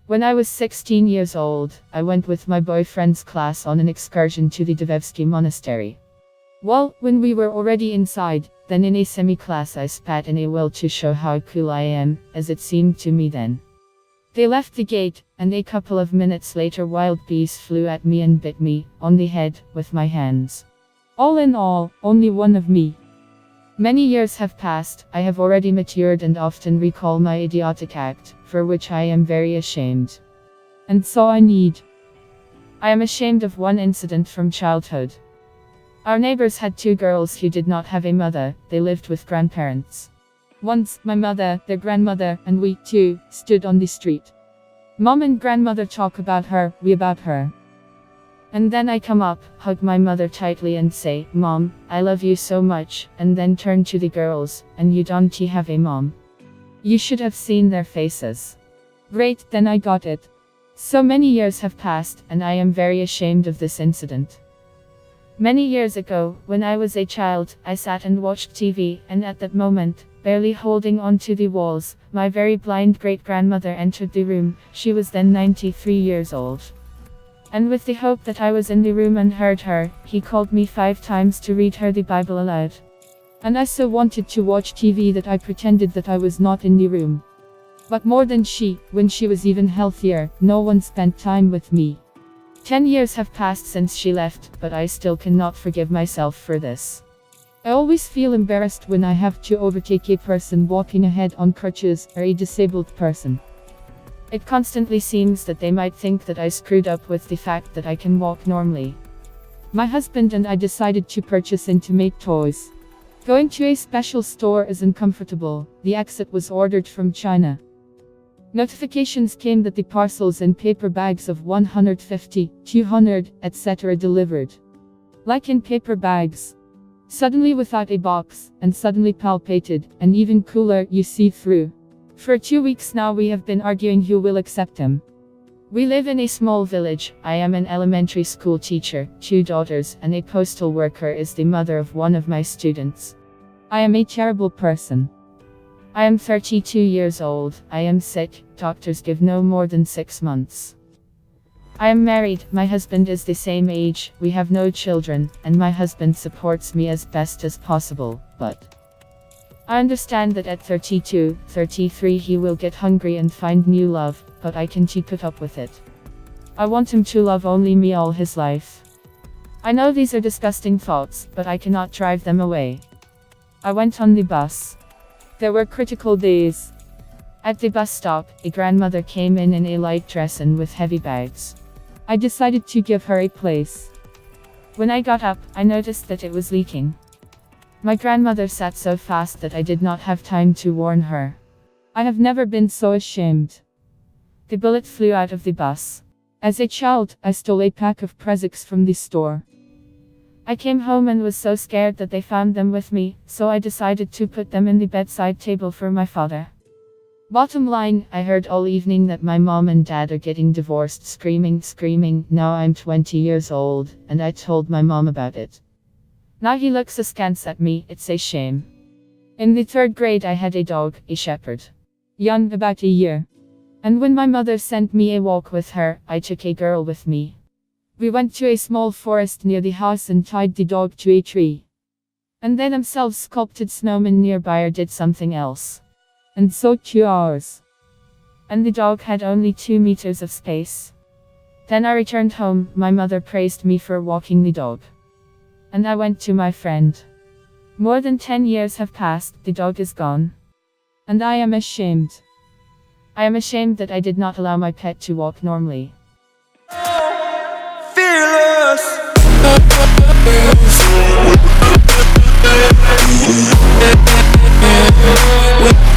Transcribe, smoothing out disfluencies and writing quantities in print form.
When I was 16 years old, I went with my boyfriend's class on an excursion to the Devevsky monastery. Well, when we were already inside, then in a semi-class I spat in a well to show how cool I am, as it seemed to me then. They left the gate, and a couple of minutes later wild bees flew at me and bit me, on the head, with my hands. All in all, only one of me. Many years have passed, I have already matured and often recall my idiotic act, for which I am very ashamed. And so I am ashamed of one incident from childhood. Our neighbors had two girls who did not have a mother, they lived with grandparents. Once, my mother, their grandmother, and we, too, stood on the street. Mom and grandmother talk about her, we about her. And then I come up, hug my mother tightly and say, "Mom, I love you so much," and then turn to the girls, "And you don't have a mom?" You should have seen their faces. Great, then I got it. So many years have passed, and I am very ashamed of this incident. Many years ago, when I was a child, I sat and watched TV, and at that moment, barely holding on to the walls, my very blind great-grandmother entered the room. She was then 93 years old. And with the hope that I was in the room and heard her, he called me 5 times to read her the Bible aloud. And I so wanted to watch TV that I pretended that I was not in the room. But more than she, when she was even healthier, no one spent time with me. 10 years have passed since she left, but I still cannot forgive myself for this. I always feel embarrassed when I have to overtake a person walking ahead on crutches, or a disabled person. It constantly seems that they might think that I screwed up with the fact that I can walk normally. My husband and I decided to purchase intimate toys. Going to a special store is uncomfortable. The exit was ordered from China. Notifications came that the parcels in paper bags of 150, 200, etc. delivered. Like in paper bags. Suddenly without a box, and suddenly palpated, and even cooler, you see through. For 2 weeks now we have been arguing who will accept him. We live in a small village. I am an elementary school teacher, 2 daughters, and a postal worker is the mother of one of my students. I am a terrible person. I am 32 years old, I am sick, doctors give no more than 6 months. I am married, my husband is the same age, we have no children, and my husband supports me as best as possible, but I understand that at 32, 33 he will get hungry and find new love, but I can't put up with it. I want him to love only me all his life. I know these are disgusting thoughts, but I cannot drive them away. I went on the bus. There were critical days. At the bus stop, a grandmother came in a light dress and with heavy bags. I decided to give her a place. When I got up, I noticed that it was leaking. My grandmother sat so fast that I did not have time to warn her. I have never been so ashamed. The bullet flew out of the bus. As a child, I stole a pack of Prezix from the store. I came home and was so scared that they found them with me, so I decided to put them in the bedside table for my father. Bottom line, I heard all evening that my mom and dad are getting divorced, screaming. Now I'm 20 years old, and I told my mom about it. Now he looks askance at me, it's a shame. In the 3rd grade I had a dog, a shepherd. Young, about a year. And when my mother sent me a walk with her, I took a girl with me. We went to a small forest near the house and tied the dog to a tree. And then themselves sculpted snowmen nearby or did something else. And so 2 hours. And the dog had only 2 meters of space. Then I returned home, my mother praised me for walking the dog. And I went to my friend. More than 10 years have passed, the dog is gone. And I am ashamed. I am ashamed that I did not allow my pet to walk normally.